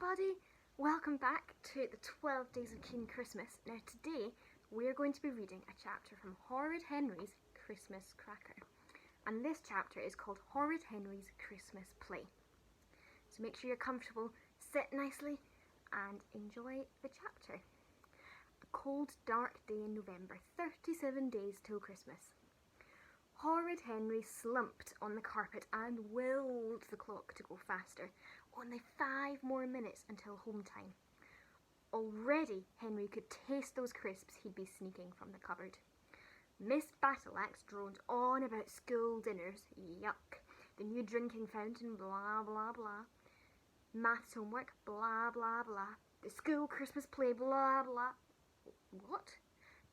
everybody, welcome back to the 12 Days of King Christmas. Now today we're going to be reading a chapter from Horrid Henry's Christmas Cracker, and this chapter is called Horrid Henry's Christmas Play. So make sure you're comfortable, sit nicely and enjoy the chapter. A cold dark day in November, 37 days till Christmas. Horrid Henry slumped on the carpet and willed the clock to go faster. Only 5 more minutes until home time. Already Henry could taste those crisps he'd be sneaking from the cupboard. Miss Battleaxe droned on about school dinners, yuck, the new drinking fountain, blah blah blah, maths homework, blah blah blah, the school Christmas play, blah blah. What?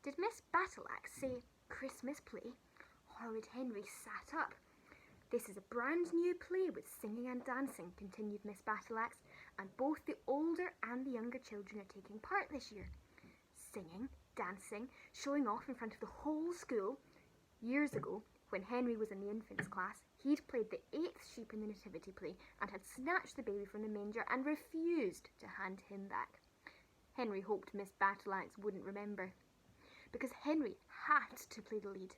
Did Miss Battleaxe say Christmas play? Horrid Henry sat up. This is a brand new play with singing and dancing, continued Miss Battleaxe, and both the older and the younger children are taking part this year. Singing, dancing, showing off in front of the whole school. Years ago, when Henry was in the infants class, he'd played the 8th sheep in the nativity play and had snatched the baby from the manger and refused to hand him back. Henry hoped Miss Battleaxe wouldn't remember, because Henry had to play the lead.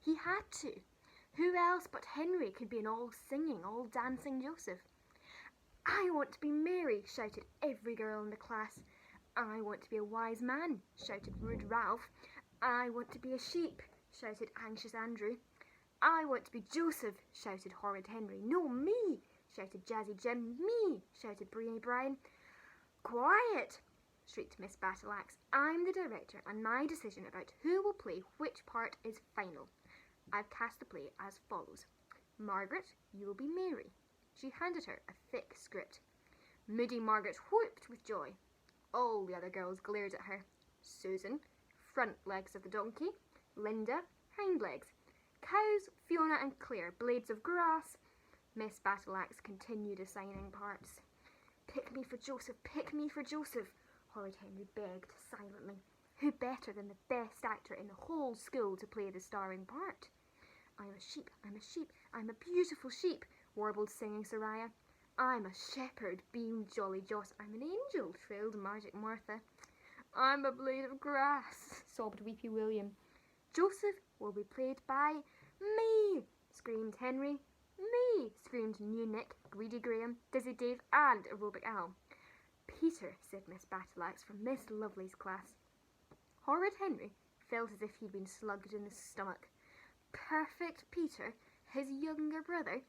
He had to. Who else but Henry could be an all-singing, all-dancing Joseph? I want to be Mary, shouted every girl in the class. I want to be a wise man, shouted rude Ralph. I want to be a sheep, shouted anxious Andrew. I want to be Joseph, shouted Horrid Henry. No, me, shouted Jazzy Jim. Me, shouted Brainy Brian. Quiet, shrieked Miss Battleaxe. I'm the director, and my decision about who will play which part is final. I've cast the play as follows. Margaret, you will be Mary. She handed her a thick script. Moody Margaret whooped with joy. All the other girls glared at her. Susan, front legs of the donkey. Linda, hind legs. Cows, Fiona and Claire, blades of grass. Miss Battleaxe continued assigning parts. Pick me for Joseph, pick me for Joseph, Horrid Henry begged silently. Who better than the best actor in the whole school to play the starring part? I'm a sheep, I'm a sheep, I'm a beautiful sheep, warbled singing Soraya. I'm a shepherd, beamed Jolly Joss. I'm an angel, trilled Magic Martha. I'm a blade of grass, sobbed Weepy William. Joseph will be played by me, screamed Henry. Me, screamed New Nick, Greedy Graham, Dizzy Dave and Aerobic Al. Peter, said Miss Battleaxe from Miss Lovely's class. Horrid Henry felt as if he'd been slugged in the stomach. Perfect Peter, his younger brother.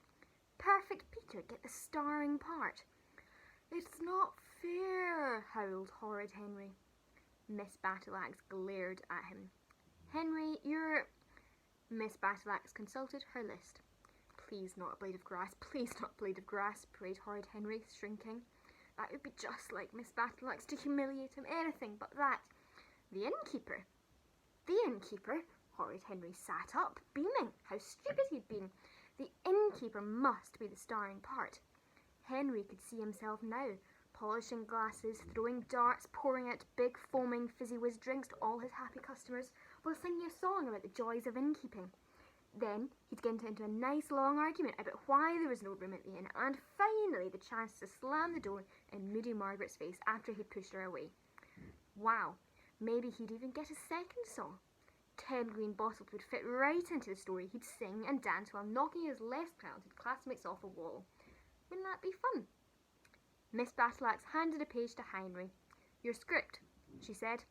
Perfect Peter get the starring part. It's not fair, howled Horrid Henry. Miss Battleaxe glared at him. Henry, you're... Miss Battleaxe consulted her list. Please not a blade of grass, please not a blade of grass, prayed Horrid Henry, shrinking. That would be just like Miss Battleaxe to humiliate him, anything but that. The innkeeper. The innkeeper? Horrid Henry sat up, beaming. How stupid he'd been. The innkeeper must be the starring part. Henry could see himself now, polishing glasses, throwing darts, pouring out big foaming fizzy whiz drinks to all his happy customers, while singing a song about the joys of innkeeping. Then he'd get into a nice long argument about why there was no room at the inn, and finally the chance to slam the door in Moody Margaret's face after he'd pushed her away. Wow, maybe he'd even get a second song. 10 green bottles would fit right into the story. He'd sing and dance while knocking his less talented classmates off a wall. Wouldn't that be fun? Miss Battleaxe handed a page to Henry. Your script, she said.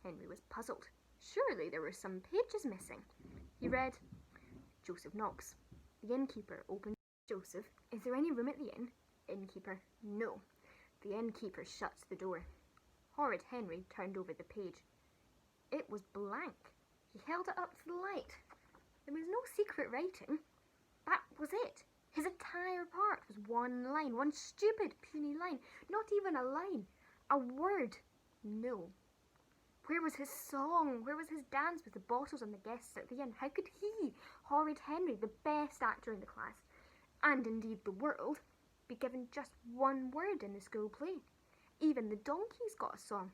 Henry was puzzled. Surely there were some pages missing. He read, Joseph knocks. The innkeeper opens. Joseph, is there any room at the inn? Innkeeper, no. The innkeeper shuts the door. Horrid Henry turned over the page. It was blank. He held it up to the light. There was no secret writing. That was it. His entire part was one line, one stupid, puny line. Not even a line. A word. No. Where was his song? Where was his dance with the bottles and the guests at the inn? How could he, Horrid Henry, the best actor in the class, and indeed the world, be given just one word in the school play? Even the donkeys got a song.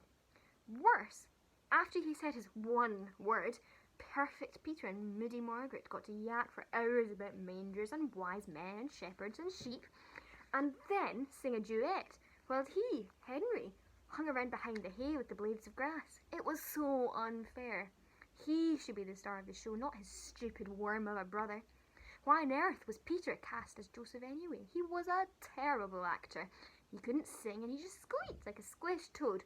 Worse, after he said his one word, Perfect Peter and Moody Margaret got to yak for hours about mangers and wise men and shepherds and sheep, and then sing a duet while he, Henry, hung around behind the hay with the blades of grass. It was so unfair. He should be the star of the show, not his stupid worm of a brother. Why on earth was Peter cast as Joseph anyway? He was a terrible actor. He couldn't sing and he just squeaked like a squished toad.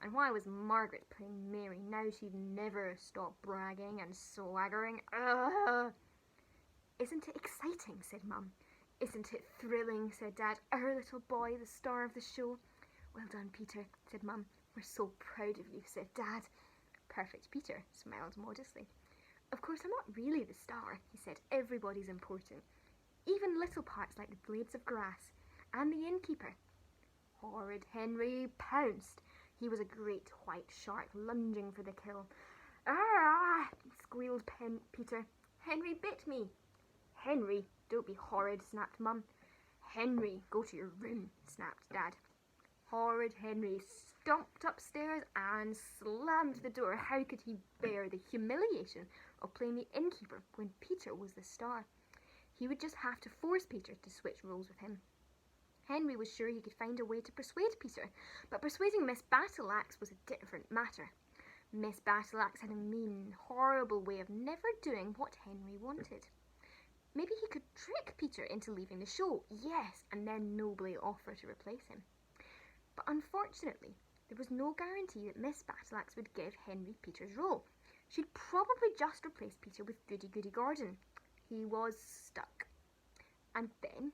And why was Margaret playing Mary? Now she'd never stop bragging and swaggering. Ugh. Isn't it exciting, said Mum. Isn't it thrilling, said Dad. Our little boy, the star of the show. Well done, Peter, said Mum. We're so proud of you, said Dad. Perfect Peter smiled modestly. Of course, I'm not really the star, he said. Everybody's important. Even little parts like the blades of grass and the innkeeper. Horrid Henry pounced. He was a great white shark lunging for the kill. Ah! Squealed Peter. Henry bit me. Henry, don't be horrid, snapped Mum. Henry, go to your room, snapped Dad. Horrid Henry stomped upstairs and slammed the door. How could he bear the humiliation of playing the innkeeper when Peter was the star? He would just have to force Peter to switch roles with him. Henry was sure he could find a way to persuade Peter, but persuading Miss Battleaxe was a different matter. Miss Battleaxe had a mean, horrible way of never doing what Henry wanted. Maybe he could trick Peter into leaving the show, yes, and then nobly offer to replace him. But unfortunately, there was no guarantee that Miss Battleaxe would give Henry Peter's role. She'd probably just replace Peter with Goody-Goody Gordon. He was stuck. And then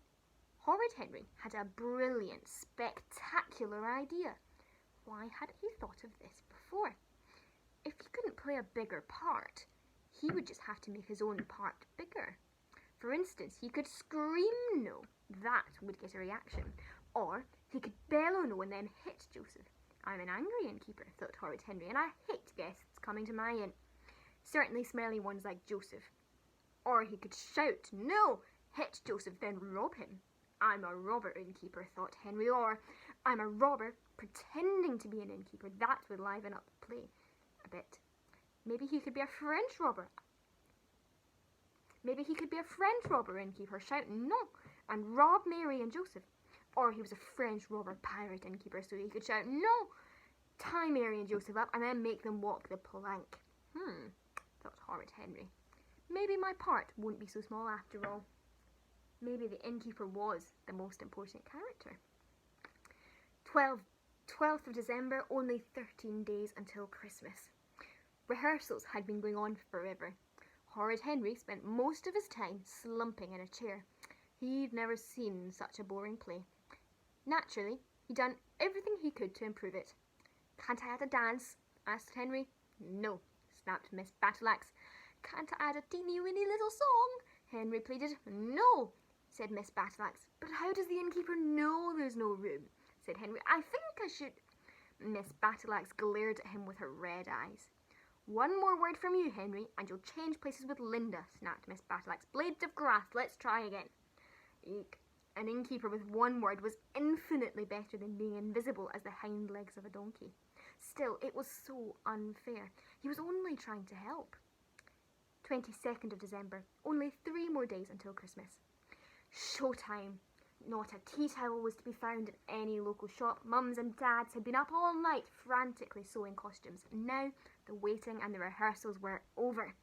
Horrid Henry had a brilliant, spectacular idea. Why hadn't he thought of this before? If he couldn't play a bigger part, he would just have to make his own part bigger. For instance, he could scream no. That would get a reaction. Or he could bellow no and then hit Joseph. I'm an angry innkeeper, thought Horrid Henry, and I hate guests coming to my inn. Certainly smelly ones like Joseph. Or he could shout no, hit Joseph, then rob him. I'm a robber innkeeper, thought Henry, or I'm a robber pretending to be an innkeeper. That would liven up the play a bit. Maybe he could be a French robber. Maybe he could be a French robber innkeeper shouting no and rob Mary and Joseph. Or he was a French robber pirate innkeeper so he could shout no, tie Mary and Joseph up and then make them walk the plank. Thought Horrid Henry. Maybe my part won't be so small after all. Maybe the innkeeper was the most important character. 12th of December, only 13 days until Christmas. Rehearsals had been going on forever. Horrid Henry spent most of his time slumping in a chair. He'd never seen such a boring play. Naturally, he'd done everything he could to improve it. Can't I add a dance? Asked Henry. No, snapped Miss Battleaxe. Can't I add a teeny-weeny little song? Henry pleaded. No, said Miss Battleaxe. But how does the innkeeper know there's no room? Said Henry. I think I should. Miss Battleaxe glared at him with her red eyes. One more word from you, Henry, and you'll change places with Linda, snapped Miss Battleaxe. Blades of grass, let's try again. Eek. An innkeeper with one word was infinitely better than being invisible as the hind legs of a donkey. Still, it was so unfair. He was only trying to help. 22nd of December, only 3 more days until Christmas. Showtime. Not a tea towel was to be found in any local shop. Mums and dads had been up all night frantically sewing costumes. Now the waiting and the rehearsals were over.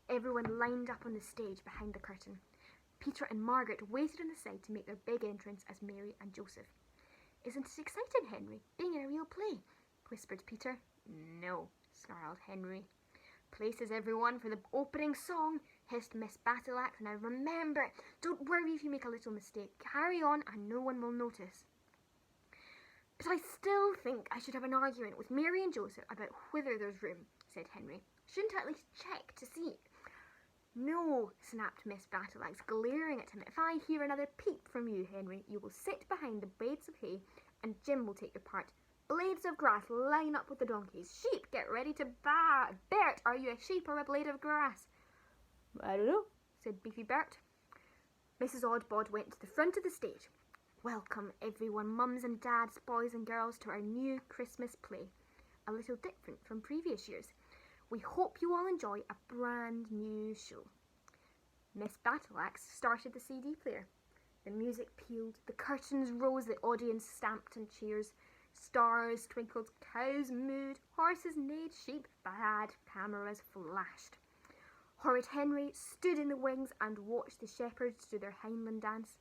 Everyone lined up on the stage behind the curtain. Peter and Margaret waited on the side to make their big entrance as Mary and Joseph. Isn't it exciting, Henry, being in a real play? Whispered Peter. No, snarled Henry. Places everyone for the opening song, hissed Miss Battleaxe. Now remember, don't worry if you make a little mistake. Carry on and no one will notice. But I still think I should have an argument with Mary and Joseph about whether there's room, said Henry. Shouldn't I at least check to see? No, snapped Miss Battleaxe, glaring at him. If I hear another peep from you, Henry, you will sit behind the blades of hay and Jim will take your part. Blades of grass, line up with the donkeys. Sheep, get ready to baa. Bert, are you a sheep or a blade of grass? I don't know, said Beefy Bert. Mrs. Oddbod went to the front of the stage. Welcome, everyone, mums and dads, boys and girls, to our new Christmas play. A little different from previous years. We hope you all enjoy a brand new show. Miss Battleaxe started the CD player. The music pealed, the curtains rose, the audience stamped and cheers. Stars twinkled, cows mooed, horses neighed, sheep baaed, cameras flashed. Horrid Henry stood in the wings and watched the shepherds do their Highland dance.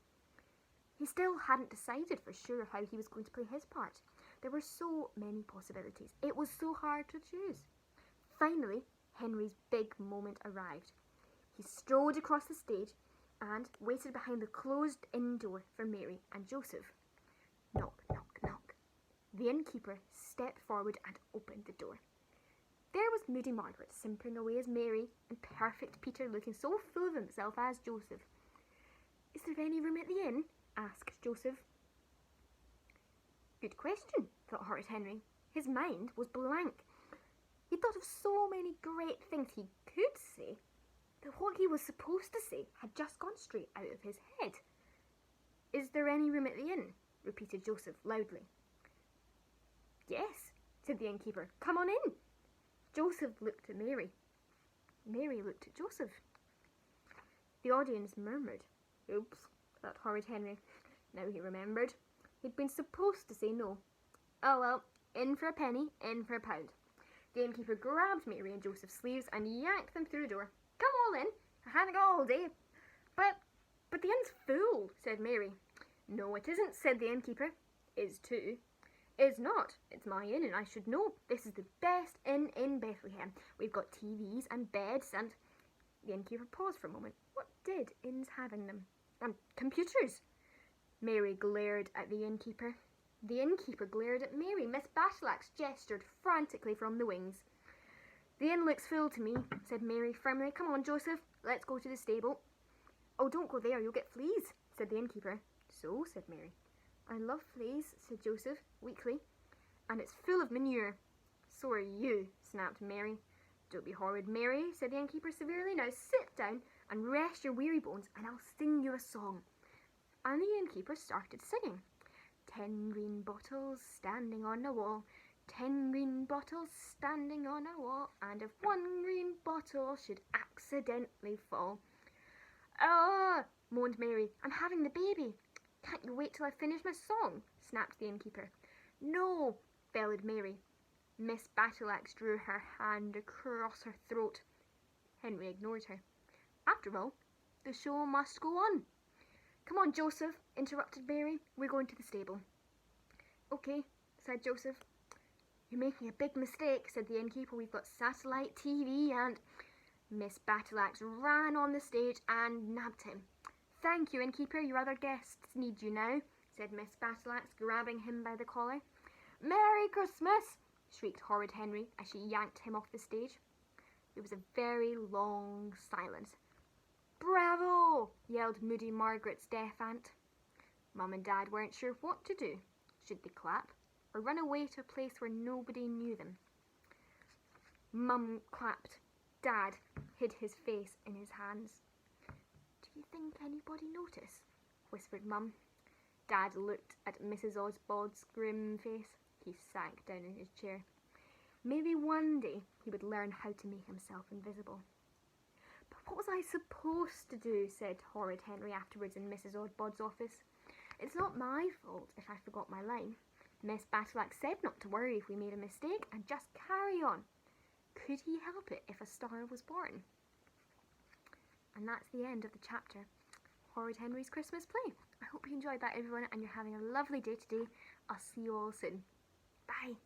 He still hadn't decided for sure how he was going to play his part. There were so many possibilities. It was so hard to choose. Finally, Henry's big moment arrived. He strode across the stage and waited behind the closed-in door for Mary and Joseph. Knock, knock, knock. The innkeeper stepped forward and opened the door. There was Moody Margaret simpering away as Mary and perfect Peter looking so full of himself as Joseph. "Is there any room at the inn?" asked Joseph. Good question, thought Horrid Henry. His mind was blank. He thought of so many great things he could say that what he was supposed to say had just gone straight out of his head. "Is there any room at the inn?" repeated Joseph loudly. "Yes," said the innkeeper. "Come on in." Joseph looked at Mary. Mary looked at Joseph. The audience murmured. Oops, thought Horrid Henry. Now he remembered. He'd been supposed to say no. Oh well, in for a penny, in for a pound. The innkeeper grabbed Mary and Joseph's sleeves and yanked them through the door. "Come all in. I haven't got all day." But the inn's full," said Mary. "No, it isn't," said the innkeeper. "Is too." "Is not. It's my inn and I should know. This is the best inn in Bethlehem. We've got TVs and beds and..." The innkeeper paused for a moment. What did inns have in them? Computers. Mary glared at the innkeeper. The innkeeper glared at Mary. Miss Battleaxe gestured frantically from the wings. "The inn looks full to me," said Mary firmly. "Come on, Joseph, let's go to the stable." "Oh, don't go there, you'll get fleas," said the innkeeper. "So," said Mary. "I love fleas," said Joseph weakly. "And it's full of manure." "So are you," snapped Mary. "Don't be horrid, Mary," said the innkeeper severely. "Now sit down and rest your weary bones and I'll sing you a song." And the innkeeper started singing. 10 green bottles standing on a wall, 10 green bottles standing on a wall, and if one green bottle should accidentally fall. "Ah!" moaned Mary. "I'm having the baby." "Can't you wait till I finish my song?" snapped the innkeeper. "No," bellowed Mary. Miss Battleaxe drew her hand across her throat. Henry ignored her. After all, the show must go on. "Come on, Joseph," interrupted Mary. "We're going to the stable." "Okay," said Joseph. "You're making a big mistake," said the innkeeper. "We've got satellite TV and..." Miss Battleaxe ran on the stage and nabbed him. "Thank you, innkeeper. Your other guests need you now," said Miss Battleaxe, grabbing him by the collar. "Merry Christmas!" shrieked Horrid Henry as she yanked him off the stage. There was a very long silence. "Bravo!" yelled Moody Margaret's deaf aunt. Mum and Dad weren't sure what to do. Should they clap or run away to a place where nobody knew them? Mum clapped. Dad hid his face in his hands. "Do you think anybody noticed?" whispered Mum. Dad looked at Mrs. Osbod's grim face. He sank down in his chair. Maybe one day he would learn how to make himself invisible. "But what was I supposed to do?" said Horrid Henry afterwards in Mrs. Osbod's office. "It's not my fault if I forgot my line. Miss Battleaxe said not to worry if we made a mistake and just carry on. Could he help it if a star was born?" And that's the end of the chapter, Horrid Henry's Christmas play. I hope you enjoyed that, everyone, and you're having a lovely day today. I'll see you all soon. Bye.